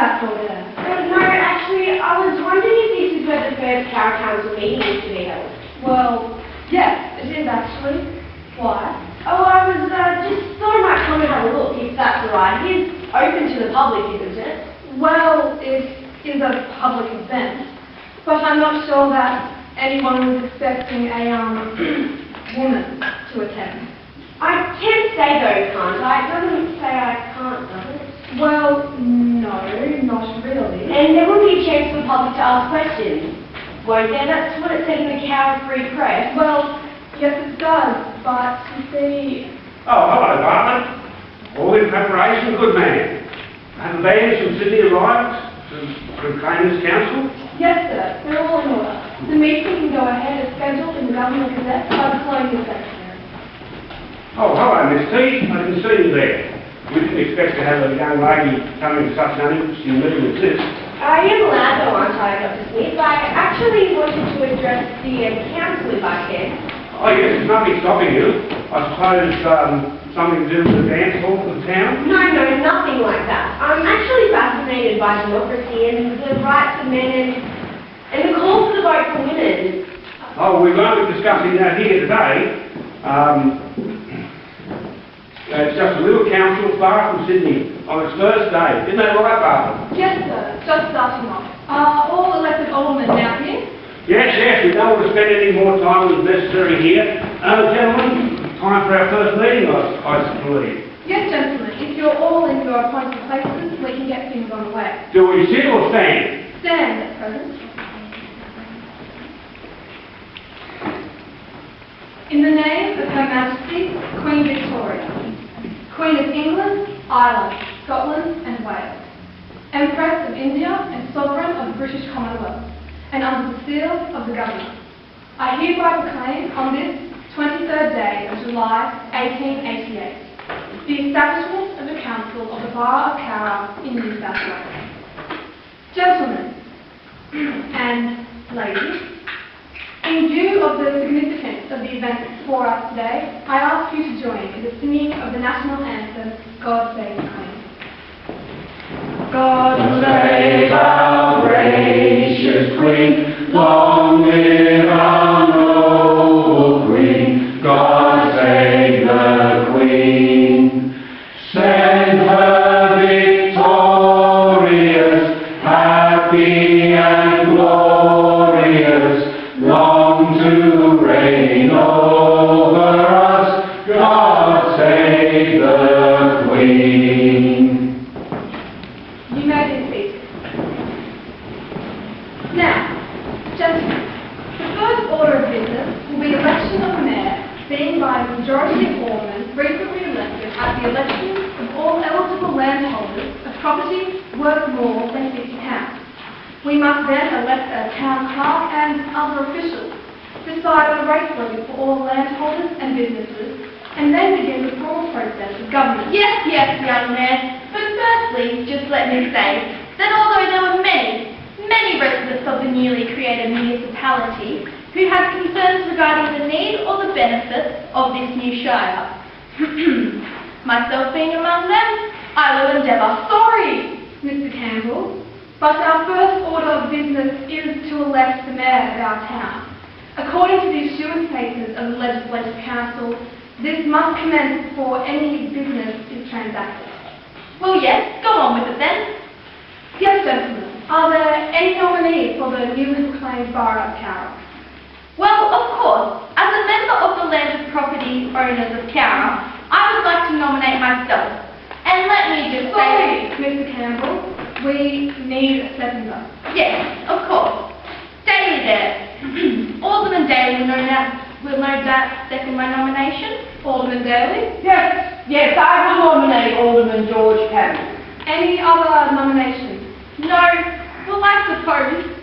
that for there? No, actually, I was wondering if this is where the first Tower Council meeting is to be held. Well, yes, it is actually. Why? Oh, I was just thought I might come and have a look, if that's all right. It is open to the public, isn't it? Well, it is a public event, but I'm not sure that anyone was expecting a woman to attend. I can say though, can't I? It doesn't say I can't, does it? Well, no, not really. And there will be a chance for the public to ask questions, won't there? That's what it said in the Cow Free Press. Well, yes it does, but you see... Oh, hello, Bartlett. All in preparation, good man. Have the bands from Sydney arrived to claim this council? Yes, sir, they're all in order. The meeting can go ahead as scheduled in the Government Gazette by the Colonial Secretary. Oh, hello, Miss T. I didn't see you there. We didn't expect to have a young lady coming to such an interesting meeting as this. I am allowed though, aren't I, Dr. Smith? I actually wanted to address the council if I can. Oh, yes, there's nothing stopping you. I suppose something to do with the dance hall of the town? No, nothing like that. I'm actually fascinated by democracy and the rights of men and the call for the vote for women. Oh, we won't be discussing that here today. It's just a little council far from Sydney on its first day. Isn't that right, Bartlett? Yes, sir, just starting off. Are all elected aldermen now here? Yes, we don't want to spend any more time than necessary here. Gentlemen, time for our first meeting, I believe. Yes, gentlemen, if you're all in your appointed places, we can get things on the way. Do we sit or stand? Stand at present. In the name of Her Majesty, Queen Victoria, Queen of England, Ireland, Scotland and Wales, Empress of India and Sovereign of the British Commonwealth, and under the seal of the Government, I hereby proclaim on this 23rd day of July 1888 the establishment of the Council of the Borough of Cowra in New South Wales. Gentlemen and ladies, in view of the significance of the event before us today, I ask you to join in the singing of the national anthem, God Save the Queen. God save our gracious Queen, long live our noble Queen. God save the Queen, send her victorious, happy and glorious, long to reign over us. God save the Queen. You may be seated. Now, gentlemen, the first order of business will be election of the mayor, being by the majority of aldermen frequently elected at the elections of all eligible landholders of property worth more than £50. We must then elect a town clerk and other officials, decide on a rate levy for all landholders and businesses, and then begin the formal process of government. Yes, young man. But firstly, just let me say that although there were many residents of the newly created municipality who had concerns regarding the need or the benefits of this new shire, myself being among them, I will endeavour. Sorry, Mr. Campbell, but our first order of business is to elect the mayor of our town. According to the issuance papers of the Legislative Council, this must commence before any business is transacted. Well, yes, go on with it then. Yes, gentlemen. Are there any nominees for the newly proclaimed Borough of Cowra? Well, of course, as a member of the Landed Property Owners of Cowra, I would like to nominate myself. And let me just Sorry, say... Mr. Campbell, we need a seconder. Yes, of course. Daly there. Alderman Daly will no doubt second my nomination. Alderman Daly? Yes, I will nominate Alderman George Campbell. Any other nominations? No, well, I suppose.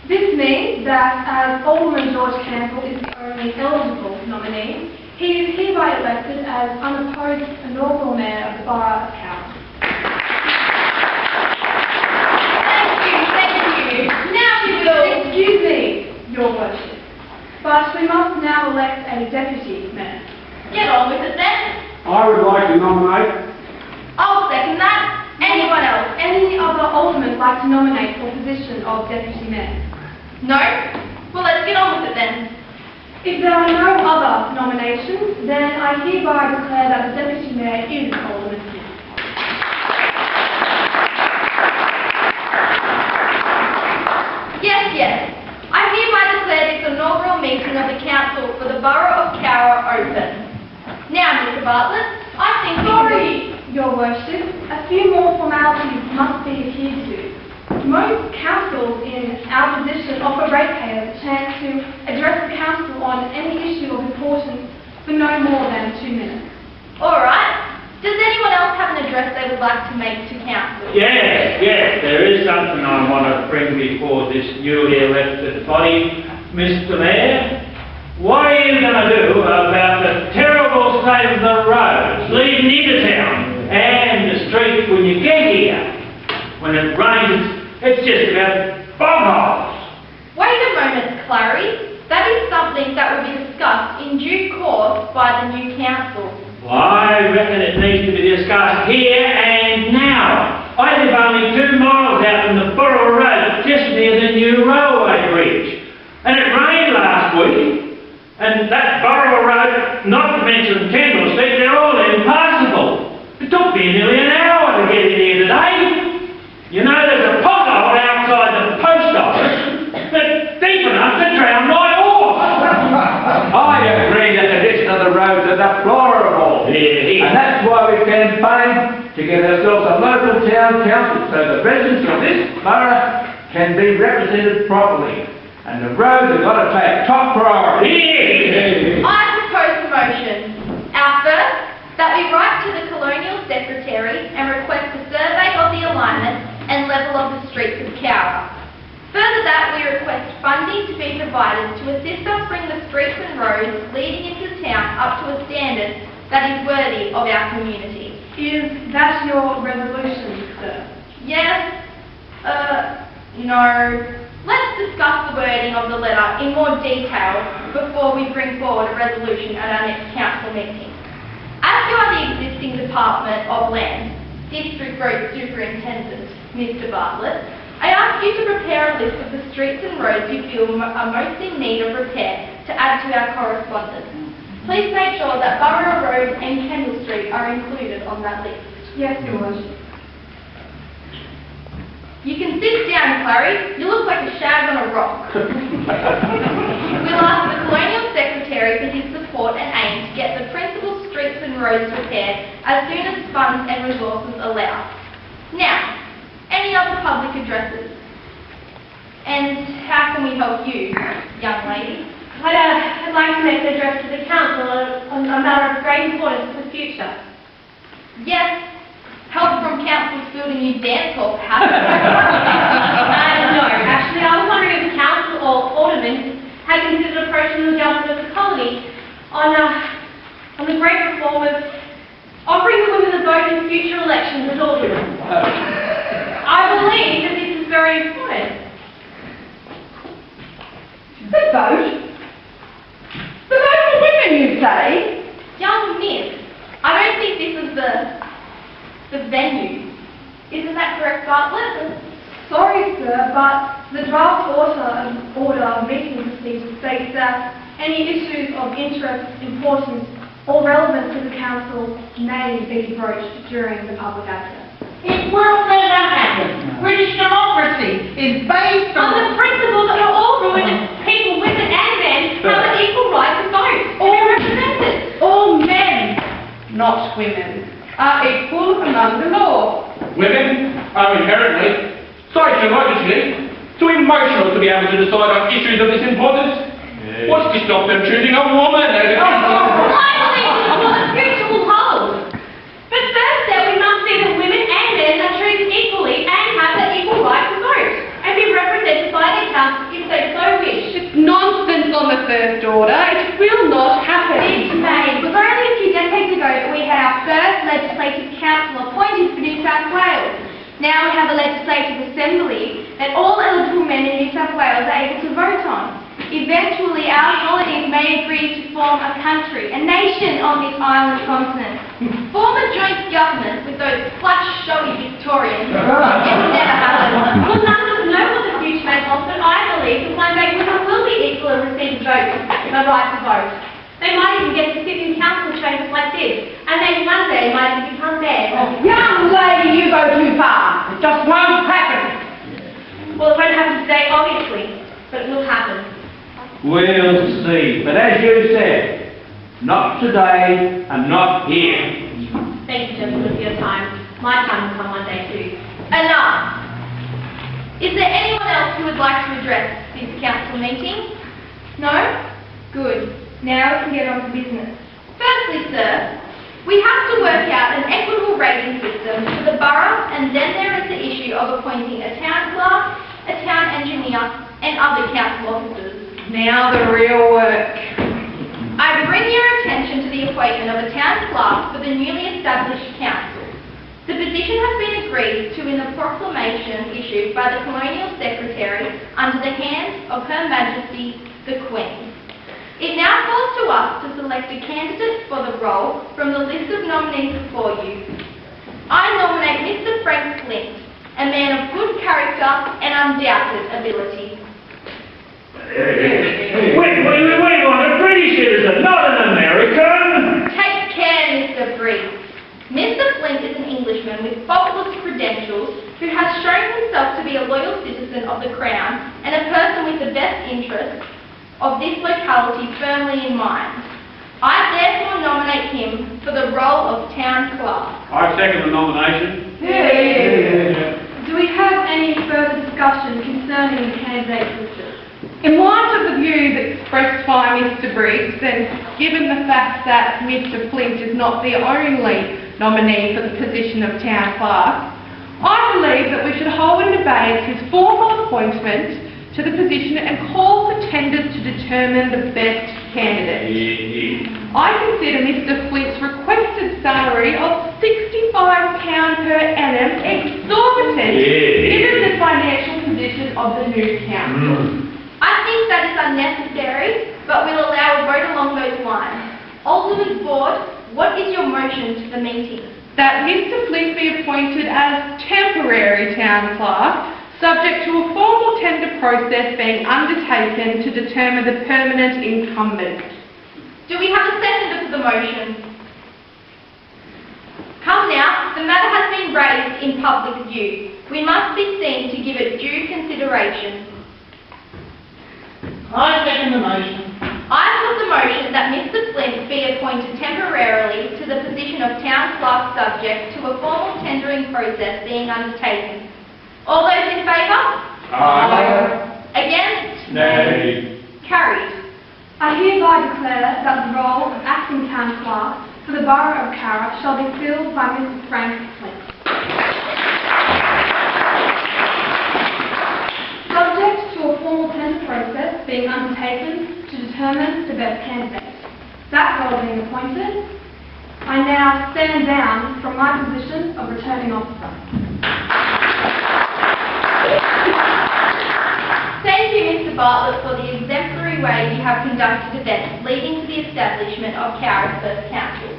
This means that as Alderman George Campbell is the only eligible nominee, he is hereby elected as unopposed inaugural mayor of the Borough of Cowra. Thank you. Now we will... Excuse me, Your Worship, but we must now elect a deputy mayor. Get on with it then. I would like to nominate... I'll second that. Anyone else? Any other to nominate for position of Deputy Mayor? No? Well, let's get on with it then. If there are no other nominations, then I hereby declare that the Deputy Mayor is Alderman Smith. Yes. I hereby declare this inaugural meeting of the Council for the Borough of Cowra open. Now, Mr. Bartlett, I think Sorry, Your Worship, a few more formalities must be adhered to. Most councils in our position offer ratepayers a chance to address the council on any issue of importance for no more than 2 minutes. All right. Does anyone else have an address they would like to make to council? Yes, there is something I want to bring before this newly elected body. Mr. Mayor, what are you going to do about the terrible state of the roads leading into town and the streets when you get here? When it rains, it's just about bog holes. Wait a moment, Clary. That is something that will be discussed in due course by the new council. Well, I reckon it needs to be discussed here and now. I live only 2 miles out from the Borough Road, just near the new railway bridge. And it rained last week, and that Borough Road, not to mention Kendall Street, they're all impassable. It took me nearly an hour to get in here today. You know, there's a pothole outside the post office that's deep enough to drown my horse. I agree that the condition of the roads are deplorable. Yeah. And that's why we campaign to get ourselves a local town council so the residents of this borough can be represented properly. And the roads have got to take top priority. Yeah. I propose a motion. Our first, that we write to the Colonial Secretary and request a survey of the alignment and level of the streets of Cowra. Further that, we request funding to be provided to assist us bring the streets and roads leading into town up to a standard that is worthy of our community. Is that your resolution, sir? Yes? No. Let's discuss the wording of the letter in more detail before we bring forward a resolution at our next council meeting. As you are the existing Department of Land, District Road Superintendent, Mr. Bartlett, I ask you to prepare a list of the streets and roads you feel are most in need of repair to add to our correspondence. Please make sure that Borough Road and Kendall Street are included on that list. Yes, Your Worship. You can sit down, Clary. You look like a shag on a rock. We'll ask the Colonial Secretary for his support and aim to get the principal streets and roads repaired as soon as funds and resources allow. Now, any other public addresses? And how can we help you, young lady? I'd like to make an address to the council on a matter of great importance for the future. Yes, help from council's building new dance hall, perhaps. No, actually, I was wondering if the council or aldermen had considered approaching the government of the colony on the great reform of offering the women the vote in future elections as aldermen. I believe that this is very important. The vote? The vote for women, you say? Young miss, I don't think this is the venue. Isn't that correct, Bartlett? Sorry, sir, but the draft order of meeting procedure states that any issues of interest, importance, or relevance to the council may be broached during the public address. It will never happen. British democracy is based On on... the principle that we're all ruined, people, women and men, have an equal right to vote and be represented. All men, not women, are equal among the law. Women are inherently, psychologically, too emotional to be able to decide on issues of this importance. What's to stop them choosing a woman as a I believe this is what the future will hold. But first step, we must see that women and men are treated equally and have the equal right to vote and be represented by their council if they so wish. It's nonsense on the first order. It will not happen. It may. It was only a few decades ago that we had our first legislative council appointed for New South Wales. Now we have a legislative assembly that all eligible men in New South Wales are able to vote on. Eventually, our colonies may agree to form a country, a nation on this island continent. Form a joint government with those flush, showy Victorians. It will never happen. Look And maybe one day might even become mayor. Oh, young lady, you go too far. It just won't happen. Well, it won't happen today, obviously, but it will happen. We'll see. But as you said, not today and not here. Thank you, gentlemen, for your time. My time will come one day too. Enough! Is there anyone else who would like to address this council meeting? No? Good. Now we can get on to business. Firstly, sir, we have to work out an equitable rating system for the borough, and then there is the issue of appointing a town clerk, a town engineer, and other council officers. Now the real work. I bring your attention to the appointment of a town clerk for the newly established council. The position has been agreed to in the proclamation issued by the Colonial Secretary under the hands of Her Majesty the Queen. It now falls to us to select a candidate for the role from the list of nominees before you. I nominate Mr. Frank Flint, a man of good character and undoubted ability. We want a British citizen, not an American. Take care, Mr. Briggs. Mr. Flint is an Englishman with faultless credentials who has shown himself to be a loyal citizen of the Crown and a person with the best interests of this locality firmly in mind. I therefore nominate him for the role of town clerk. I second the nomination. Do we have any further discussion concerning the candidates listed? In light of the views expressed by Mr. Briggs, and given the fact that Mr. Flint is not the only nominee for the position of town clerk, I believe that we should hold in debate his formal appointment to the position and call for tenders to determine the best candidate. I consider Mr. Flint's requested salary of £65 per annum exorbitant given the financial position of the new council. I think that is unnecessary, but we'll allow a vote along those lines. Alderman Ford, what is your motion to the meeting? That Mr. Flint be appointed as temporary town clerk, subject to a formal tender process being undertaken to determine the permanent incumbent. Do we have a seconder to the motion? Come now, the matter has been raised in public view. We must be seen to give it due consideration. I second the motion. I put the motion that Mr. Flint be appointed temporarily to the position of town clerk subject to a formal tendering process being undertaken. All those in favour? Aye. Against? Nay. Carried. I hereby declare that the role of acting town clerk for the borough of Carra shall be filled by Mr. Frank Flint. Subject to a formal tender process being undertaken to determine the best candidate. That role being appointed, I now stand down from my position of returning officer. Thank you, Mr. Bartlett, for the exemplary way you have conducted events leading to the establishment of Carra's first council.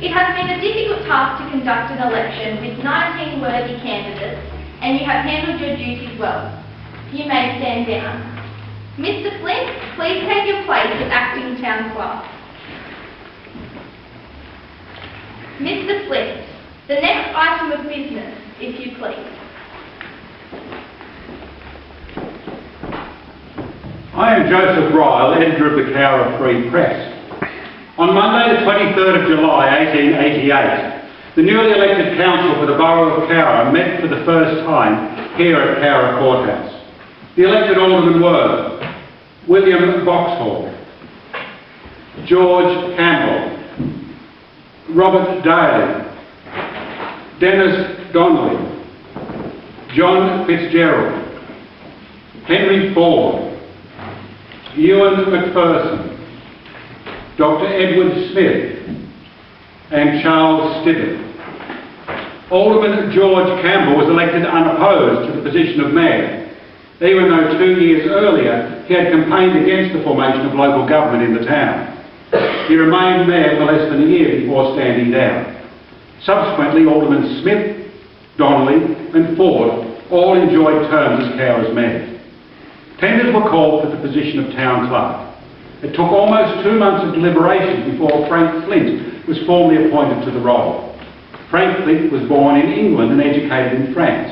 It has been a difficult task to conduct an election with 19 worthy candidates, and you have handled your duties well. You may stand down. Mr. Flint, please take your place as acting town clerk. Mr. Flint, the next item of business, if you please. I am Joseph Ryle, editor of the Cowra Free Press. On Monday the 23rd of July 1888, the newly elected council for the borough of Cowra met for the first time here at Cowra Courthouse. The elected aldermen were William Boxhall, George Campbell, Robert Daly, Dennis Donnelly, John Fitzgerald, Henry Ford, Ewan McPherson, Dr. Edward Smith, and Charles Stibbett. Alderman George Campbell was elected unopposed to the position of mayor, even though 2 years earlier he had campaigned against the formation of local government in the town. He remained mayor for less than a year before standing down. Subsequently, Aldermen Smith, Donnelly and Ford all enjoyed terms as Cowra's mayors. Tenders were called for the position of town clerk. It took almost 2 months of deliberation before Frank Flint was formally appointed to the role. Frank Flick was born in England and educated in France.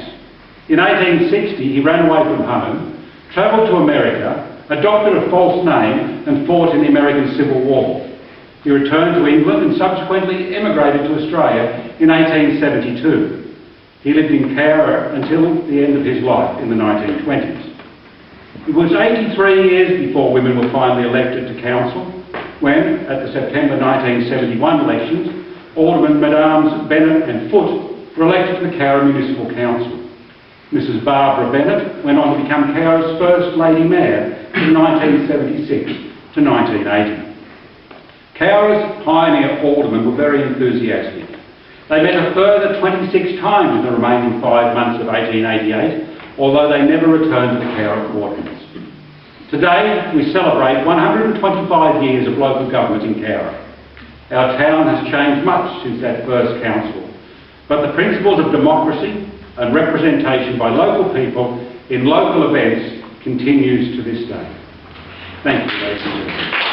In 1860, he ran away from home, travelled to America, adopted a false name and fought in the American Civil War. He returned to England and subsequently emigrated to Australia in 1872. He lived in Cowra until the end of his life in the 1920s. It was 83 years before women were finally elected to council, when, at the September 1971 elections, Aldermen Mesdames Bennett and Foote were elected to the Cowra Municipal Council. Mrs Barbara Bennett went on to become Cowra's first Lady Mayor from 1976 to 1980. Cowra's pioneer aldermen were very enthusiastic. They met a further 26 times in the remaining 5 months of 1888, although they never returned to the Cowra Courthouse. Today, we celebrate 125 years of local government in Cowra. Our town has changed much since that first council, but the principles of democracy and representation by local people in local events continues to this day. Thank you, ladies and gentlemen.